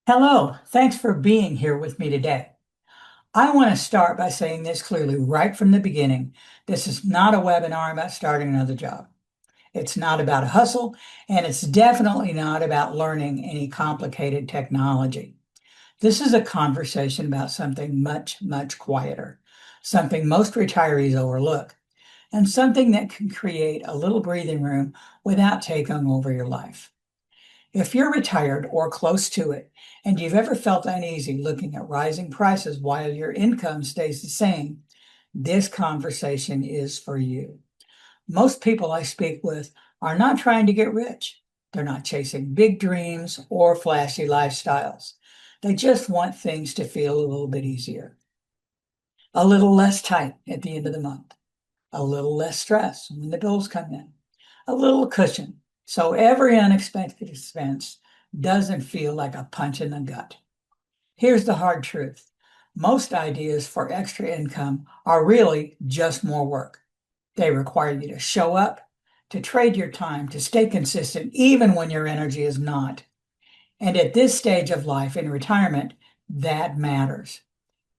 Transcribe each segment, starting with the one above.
Hello, thanks for being here with me today. I want to start by saying this clearly right from the beginning. This is not a webinar about starting another job. It's not about a hustle, and it's definitely not about learning any complicated technology. This is a conversation about something much, much quieter, something most retirees overlook, and something that can create a little breathing room without taking over your life. If you're retired or close to it, and you've ever felt uneasy looking at rising prices while your income stays the same, this conversation is for you. Most people I speak with are not trying to get rich. They're not chasing big dreams or flashy lifestyles. They just want things to feel a little bit easier, a little less tight at the end of the month, a little less stress when the bills come in, a little cushion so every unexpected expense doesn't feel like a punch in the gut. Here's the hard truth. Most ideas for extra income are really just more work. They require you to show up, to trade your time, to stay consistent, even when your energy is not. And at this stage of life in retirement, that matters.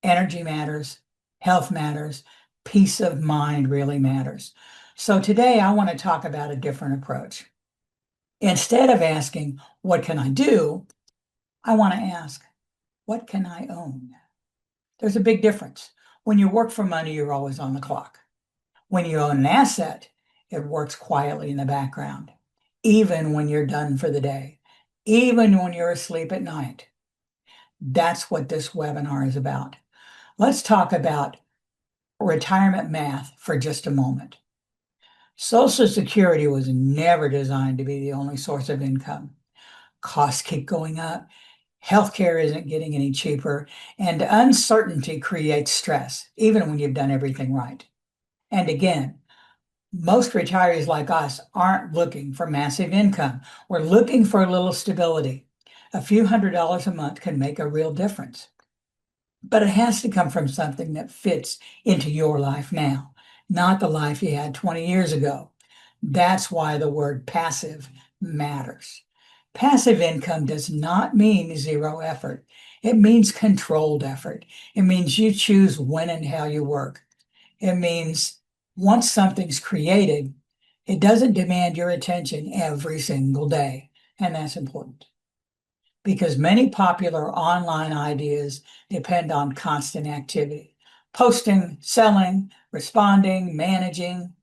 Energy matters, health matters, peace of mind really matters. So today I want to talk about a different approach. Instead of asking, what can I do? I want to ask, what can I own? There's a big difference. When you work for money, you're always on the clock. When you own an asset, it works quietly in the background, even when you're done for the day, even when you're asleep at night. That's what this webinar is about. Let's talk about retirement math for just a moment. Social Security was never designed to be the only source of income. Costs keep going up, healthcare isn't getting any cheaper, and uncertainty creates stress, even when you've done everything right. And again, most retirees like us aren't looking for massive income. We're looking for a little stability. A few $100s a month can make a real difference. But it has to come from something that fits into your life now, not the life you had 20 years ago. That's why the word passive matters. Passive income does not mean zero effort. It means controlled effort. It means you choose when and how you work. It means once something's created, it doesn't demand your attention every single day. And that's important because many popular online ideas depend on constant activity, posting, selling, responding, managing,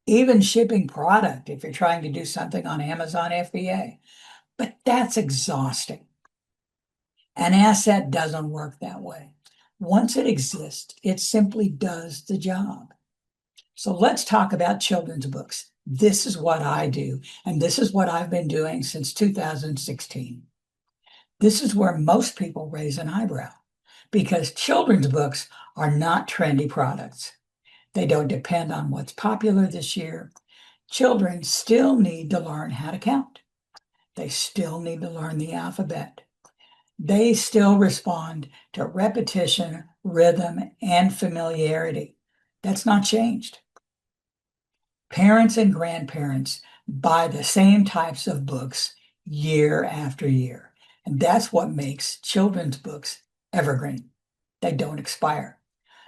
even shipping product if you're trying to do something on Amazon FBA. But that's exhausting. An asset doesn't work that way. Once it exists, it simply does the job. So let's talk about children's books. This is what I do, and this is what I've been doing since 2016. This is where most people raise an eyebrow because children's books are not trendy products. They don't depend on what's popular this year. Children still need to learn how to count. They still need to learn the alphabet. They still respond to repetition, rhythm, and familiarity. That's not changed. Parents and grandparents buy the same types of books year after year. And that's what makes children's books evergreen. They don't expire.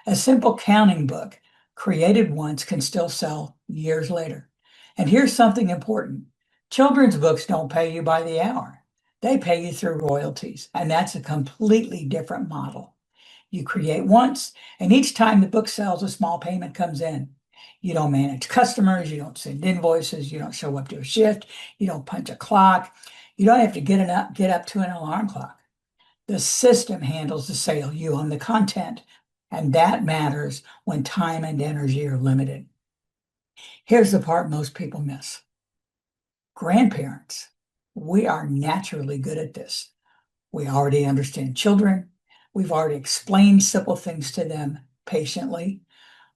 A simple counting book created once can still sell years later. And here's something important. Children's books don't pay you by the hour. They pay you through royalties, and that's a completely different model. You create once, and each time the book sells, a small payment comes in. You don't manage customers, you don't send invoices, you don't show up to a shift, you don't punch a clock, you don't have to get up to an alarm clock. The system handles the sale, you own the content, and that matters when time and energy are limited. Here's the part most people miss. Grandparents, we are naturally good at this. We already understand children. We've already explained simple things to them patiently.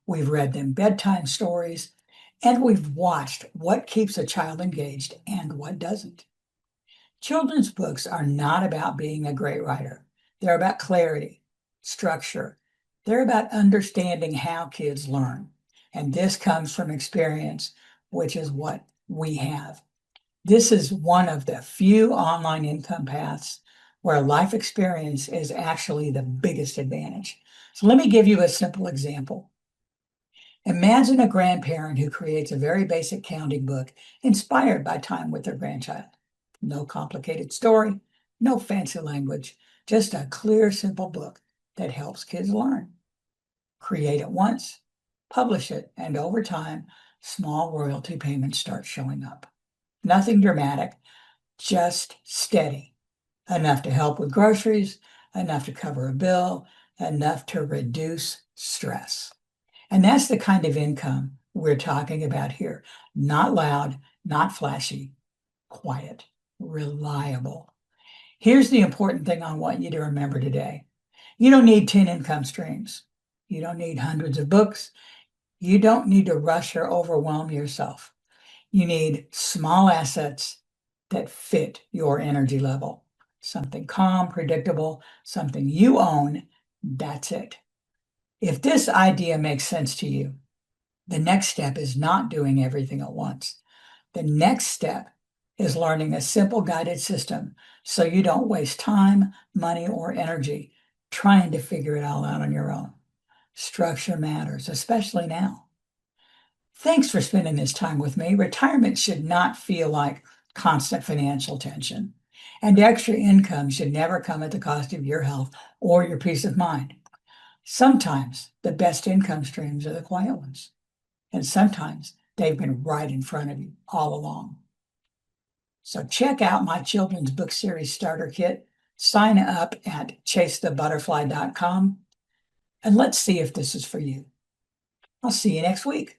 We've read them bedtime stories, and we've watched what keeps a child engaged and what doesn't. Children's books are not about being a great writer. They're about clarity, structure. They're about understanding how kids learn. And this comes from experience, which is what we have. This is one of the few online income paths where life experience is actually the biggest advantage. So let me give you a simple example. Imagine a grandparent who creates a very basic counting book inspired by time with their grandchild. No complicated story, no fancy language, just a clear, simple book that helps kids learn. Create it once, publish it, and over time, small royalty payments start showing up. Nothing dramatic, just steady. Enough to help with groceries, enough to cover a bill, enough to reduce stress. And that's the kind of income we're talking about here. Not loud, not flashy, quiet, reliable. Here's the important thing I want you to remember today. You don't need 10 income streams. You don't need hundreds of books. You don't need to rush or overwhelm yourself. You need small assets that fit your energy level. Something calm, predictable, something you own. That's it. If this idea makes sense to you, the next step is not doing everything at once. The next step is learning a simple guided system so you don't waste time, money, or energy trying to figure it all out on your own. Structure matters, especially now. Thanks for spending this time with me. Retirement should not feel like constant financial tension, and extra income should never come at the cost of your health or your peace of mind. Sometimes the best income streams are the quiet ones, and sometimes they've been right in front of you all along. So check out my children's book series starter kit. Sign up at chasethebutterfly.com, and let's see if this is for you. I'll see you next week.